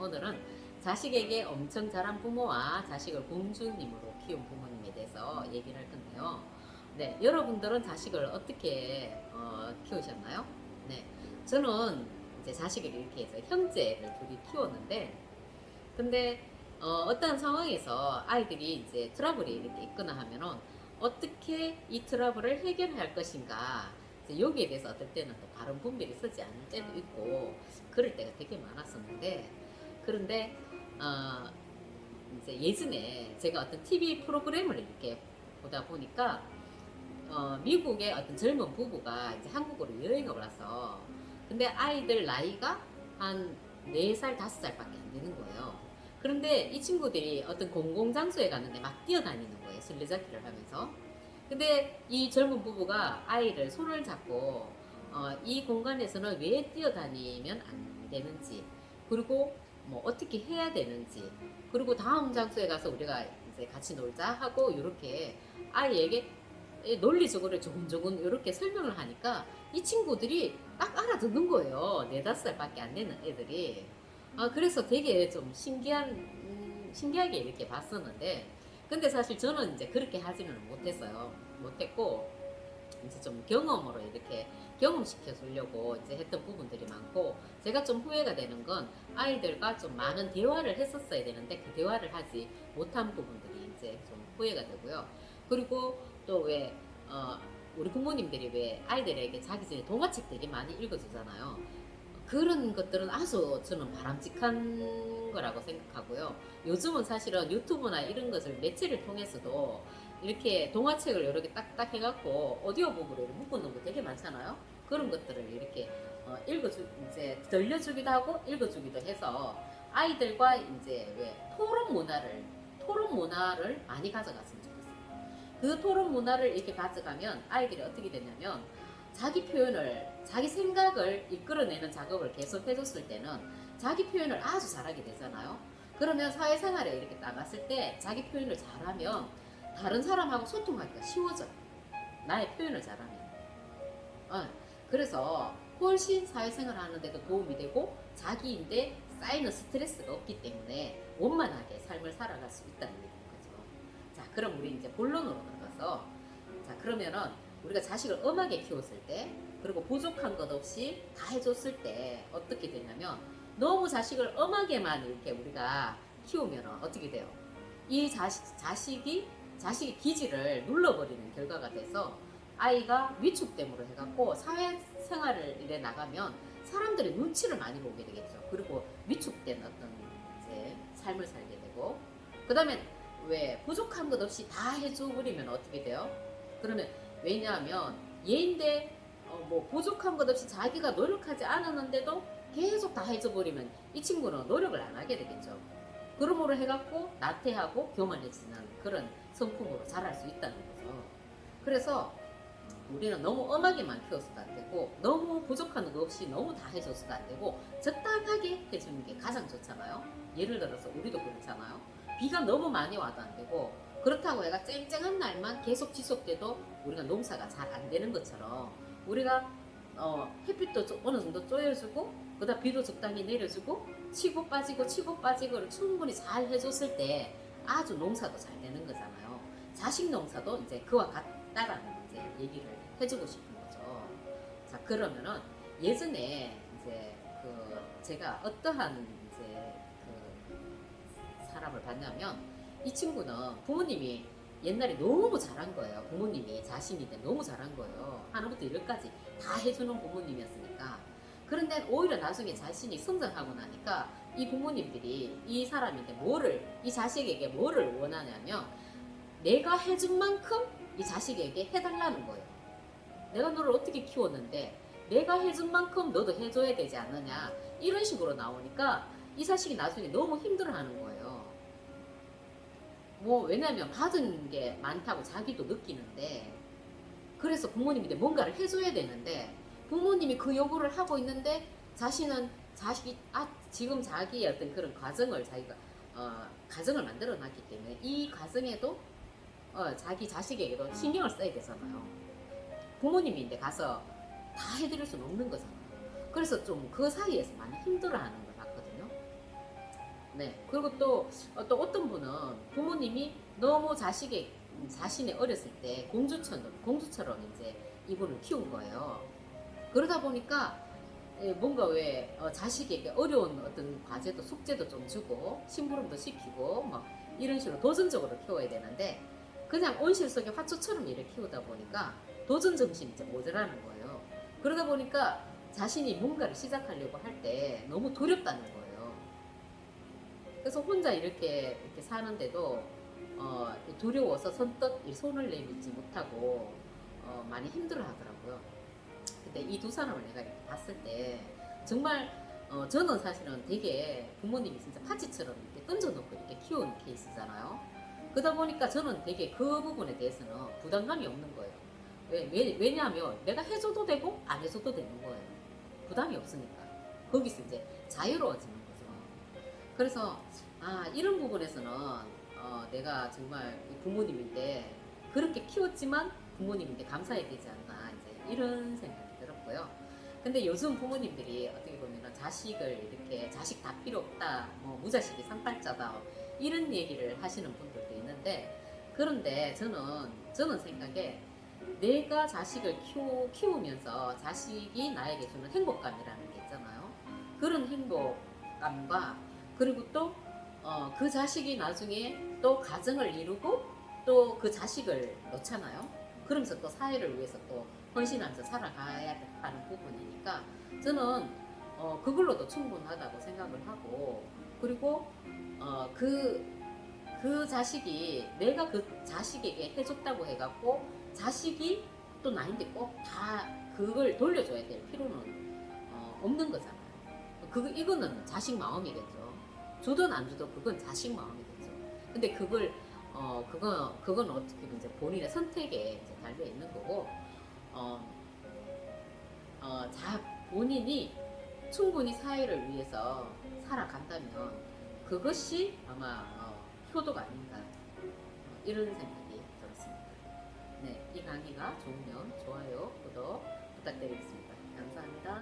오늘은 자식에게 엄청 잘한 부모와 자식을 공주님으로 키운 부모님에 대해서 얘기를 할 건데요. 네, 여러분들은 자식을 어떻게 키우셨나요? 네, 저는 이제 자식을 이렇게 해서 형제를 둘이 키웠는데, 근데 어떤 상황에서 아이들이 이제 트러블이 이렇게 있거나 하면은 어떻게 이 트러블을 해결할 것인가, 이제 여기에 대해서 어떨 때는 또 바른 분별이 서지 않을 때도 있고 그럴 때가 되게 많았었는데, 그런데 어, 이제 예전에 제가 어떤 TV 프로그램을 이렇게 보다 보니까 미국의 어떤 젊은 부부가 이제 한국으로 여행을 와서, 근데 아이들 나이가 한 4살, 5살밖에 안 되는 거예요. 그런데 이 친구들이 어떤 공공장소에 갔는데 막 뛰어다니는 거예요. 술래잡기를 하면서. 근데 이 젊은 부부가 아이를 손을 잡고 이 공간에서는 왜 뛰어다니면 안 되는지, 그리고 뭐 어떻게 해야 되는지, 그리고 다음 장소에 가서 우리가 이제 같이 놀자 하고 이렇게 아이에게 논리적으로 조금조금 이렇게 설명을 하니까 이 친구들이 딱 알아듣는 거예요. 4, 5살밖에 안 되는 애들이. 그래서 되게 좀 신기하게 이렇게 봤었는데, 근데 사실 저는 이제 그렇게 하지는 못했어요. 못했고, 이제 좀 경험으로 이렇게 경험시켜 주려고 이제 했던 부분들이 많고, 제가 좀 후회가 되는 건 아이들과 좀 많은 대화를 했었어야 되는데 그 대화를 하지 못한 부분들이 이제 좀 후회가 되고요. 그리고 또 왜 우리 부모님들이 왜 아이들에게 자기 전에 동화책 되게 많이 읽어주잖아요. 그런 것들은 아주 저는 바람직한 거라고 생각하고요. 요즘은 사실은 유튜브나 이런 것을 매체를 통해서도 이렇게 동화책을 여러 개 딱딱 해갖고 오디오북으로 묶어놓은 거 되게 많잖아요. 그런 것들을 이렇게 이제 들려주기도 하고 읽어주기도 해서 아이들과 이제 왜 토론 문화를 많이 가져갔으면 좋겠어요. 그 토론 문화를 이렇게 가져가면 아이들이 어떻게 되냐면 자기 표현을, 자기 생각을 이끌어내는 작업을 계속 해줬을 때는 자기 표현을 아주 잘하게 되잖아요. 그러면 사회생활에 이렇게 나갔을 때 자기 표현을 잘하면 다른 사람하고 소통하기가 쉬워져요. 나의 표현을 잘하면. 그래서 훨씬 사회생활 하는데도 도움이 되고 자기인데 쌓이는 스트레스가 없기 때문에 원만하게 삶을 살아갈 수 있다는 얘기인 거죠. 자, 그럼 우리 이제 본론으로 들어가서, 자, 그러면은 우리가 자식을 엄하게 키웠을 때, 그리고 부족한 것 없이 다 해줬을 때 어떻게 되냐면, 너무 자식을 엄하게만 이렇게 우리가 키우면 어떻게 돼요? 이 자식의 기질을 눌러버리는 결과가 돼서 아이가 위축됨으로 해갖고 사회생활을 이래 나가면 사람들의 눈치를 많이 보게 되겠죠. 그리고 위축된 어떤 이제 삶을 살게 되고, 그 다음에 왜 부족한 것 없이 다 해줘버리면 어떻게 돼요? 그러면 왜냐하면 얘인데 뭐 부족한 것 없이 자기가 노력하지 않았는데도 계속 다 해줘버리면 이 친구는 노력을 안 하게 되겠죠. 그러므로 해갖고 나태하고 교만해지는 그런 성품으로 자랄 수 있다는 거죠. 그래서 우리는 너무 엄하게만 키워서도 안 되고 너무 부족한 거 없이 너무 다 해줘서도 안 되고 적당하게 해주는 게 가장 좋잖아요. 예를 들어서 우리도 그렇잖아요. 비가 너무 많이 와도 안 되고, 그렇다고 얘가 쨍쨍한 날만 계속 지속돼도 우리가 농사가 잘 안 되는 것처럼, 우리가 햇빛도 어느 정도 쪼여주고 그다음 비도 적당히 내려주고 치고 빠지고 치고 빠지고를 충분히 잘 해줬을 때 아주 농사도 잘 되는 거잖아요. 자식 농사도 이제 그와 같다라는 이제 얘기를 해주고 싶은 거죠. 자, 그러면은 예전에 이제 제가 어떠한 이제 사람을 봤냐면, 이 친구는 부모님이 옛날에 너무 잘한 거예요. 부모님이 자신인데 너무 잘한 거예요. 하나부터 열까지 다 해주는 부모님이었으니까. 그런데 오히려 나중에 자신이 성장하고 나니까 이 부모님들이 이 사람인데 이 자식에게 뭐를 원하냐면, 내가 해준 만큼 이 자식에게 해달라는 거예요. 내가 너를 어떻게 키웠는데 내가 해준 만큼 너도 해줘야 되지 않느냐, 이런 식으로 나오니까 이 자식이 나중에 너무 힘들어하는 거예요. 뭐 왜냐면 받은 게 많다고 자기도 느끼는데, 그래서 부모님인데 뭔가를 해줘야 되는데 부모님이 그 요구를 하고 있는데 자신은 지금 자기의 어떤 그런 과정을 자기가 가정을 만들어 놨기 때문에 이 과정에도 자기 자식에게도 신경을 써야 되잖아요. 부모님인데 가서 다 해드릴 수는 없는 거잖아요. 그래서 좀 그 사이에서 많이 힘들어하는 걸 봤거든요. 네. 그리고 또 어떤 분은 부모님이 너무 자신이 어렸을 때 공주처럼 이제 이분을 키운 거예요. 그러다 보니까 뭔가 왜 자식에게 어려운 어떤 과제도 숙제도 좀 주고 심부름도 시키고 막 이런 식으로 도전적으로 키워야 되는데 그냥 온실 속의 화초처럼 이렇게 키우다 보니까 도전 정신이 이제 모자라는 거예요. 그러다 보니까 자신이 뭔가를 시작하려고 할 때 너무 두렵다는 거예요. 그래서 혼자 이렇게 사는데도 두려워서 선뜻 이 손을 내밀지 못하고 많이 힘들어 하더라고요. 근데 이 두 사람을 내가 이렇게 봤을 때 정말 저는 사실은 되게 부모님이 진짜 파치처럼 이렇게 던져놓고 이렇게 키우는 케이스잖아요. 그러다 보니까 저는 되게 그 부분에 대해서는 부담감이 없는 거예요. 왜냐하면 내가 해줘도 되고 안 해줘도 되는 거예요. 부담이 없으니까. 거기서 이제 자유로워지는 거죠. 그래서 이런 부분에서는 내가 정말 부모님인데 그렇게 키웠지만 부모님인데 감사해야 되지 않나 이제 이런 생각이 들었고요. 근데 요즘 부모님들이 어떻게 보면 자식을 이렇게 자식 다 필요 없다, 뭐 무자식이 상팔자다 이런 얘기를 하시는 분들도 있는데 그런데 저는 생각에 내가 자식을 키우면서 자식이 나에게 주는 행복감이라는 게 있잖아요. 그런 행복감과 그리고 또 그 자식이 나중에 또 가정을 이루고 또 그 자식을 놓잖아요. 그러면서 또 사회를 위해서 또 헌신하면서 살아가야 하는 부분이니까 저는 그걸로도 충분하다고 생각을 하고 그리고 그 자식이 내가 그 자식에게 해줬다고 해갖고 자식이 또 나한테 꼭 다 그걸 돌려줘야 될 필요는 없는 거잖아요. 이거는 자식 마음이겠죠. 주든 안 주든 그건 자식 마음이겠죠. 근데 그건 어떻게 보면 이제 본인의 선택에 이제 달려 있는 거고, 어, 본인이 충분히 사회를 위해서 살아간다면 그것이 아마 효도가 아닌가 이런 생각이 들었습니다. 네, 이 강의가 좋으면 좋아요, 구독 부탁드리겠습니다. 감사합니다.